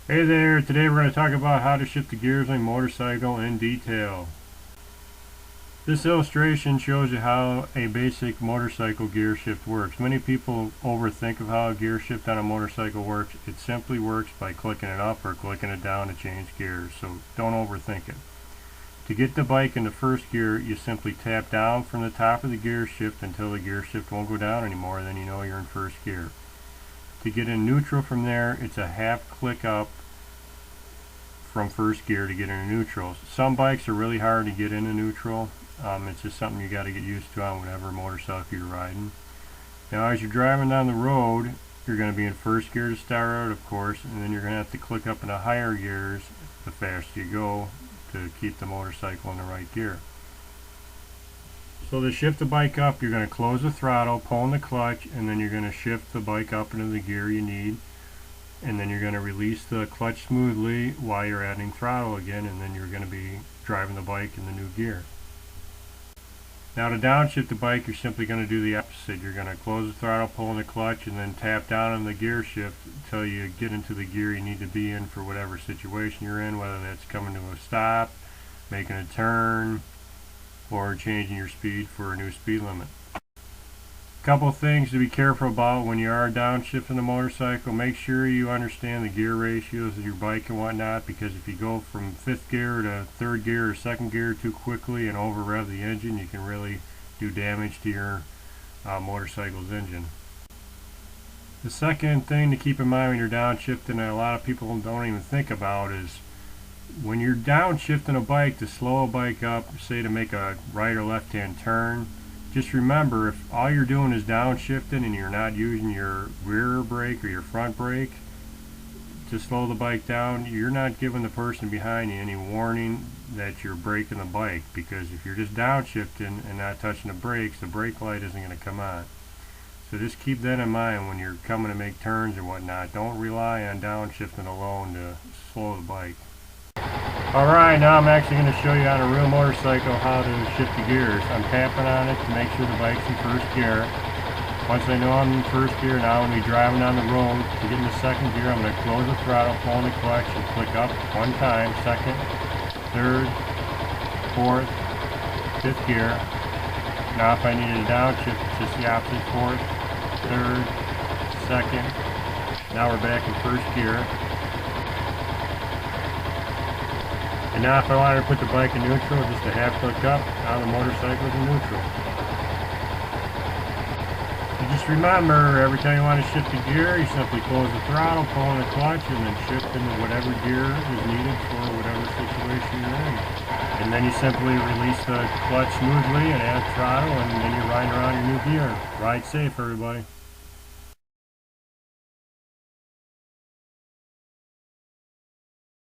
Hey there, today we're going to talk about how to shift the gears on a motorcycle in detail. This illustration shows you how a basic motorcycle gear shift works. Many people overthink of how a gear shift on a motorcycle works. It simply works by clicking it up or clicking it down to change gears, so don't overthink it. To get the bike into first gear, you simply tap down from the top of the gear shift until the gear shift won't go down anymore, then you know you're in first gear. To get in neutral from there, it's a half click up from first gear to get into neutral. Some bikes are really hard to get into neutral. It's just something you got to get used to on whatever motorcycle you're riding. Now as you're driving down the road, you're going to be in first gear to start out, of course, and then you're going to have to click up into higher gears the faster you go to keep the motorcycle in the right gear. So to shift the bike up, you're going to close the throttle, pull in the clutch, and then you're going to shift the bike up into the gear you need. And then you're going to release the clutch smoothly while you're adding throttle again, and then you're going to be driving the bike in the new gear. Now to downshift the bike, you're simply going to do the opposite. You're going to close the throttle, pull in the clutch, and then tap down on the gear shift until you get into the gear you need to be in for whatever situation you're in, whether that's coming to a stop, making a turn, or changing your speed for a new speed limit. Couple things to be careful about when you are downshifting the motorcycle. Make sure you understand the gear ratios of your bike and whatnot, because if you go from fifth gear to third gear or second gear too quickly and over rev the engine, you can really do damage to your motorcycle's engine. The second thing to keep in mind when you're downshifting that a lot of people don't even think about is when you're downshifting a bike to slow a bike up, say to make a right or left hand turn. Just remember, if all you're doing is downshifting and you're not using your rear brake or your front brake to slow the bike down, you're not giving the person behind you any warning that you're braking the bike, because if you're just downshifting and not touching the brakes, the brake light isn't going to come on. So just keep that in mind when you're coming to make turns and whatnot. Don't rely on downshifting alone to slow the bike. Alright, now I'm actually going to show you on a real motorcycle how to shift the gears. I'm tapping on it to make sure the bike's in first gear. Once I know I'm in first gear, now I'm going to be driving down the road. To get into second gear, I'm going to close the throttle, pull in the clutch, and click up one time, second, third, fourth, fifth gear. Now if I needed a downshift, it's just the opposite, fourth, third, second. Now we're back in first gear. And now if I wanted to put the bike in neutral, just a half click up, now the motorcycle is in neutral. So just remember, every time you want to shift the gear, you simply close the throttle, pull in the clutch, and then shift into whatever gear is needed for whatever situation you're in. And then you simply release the clutch smoothly and add throttle, and then you're riding around your new gear. Ride safe, everybody.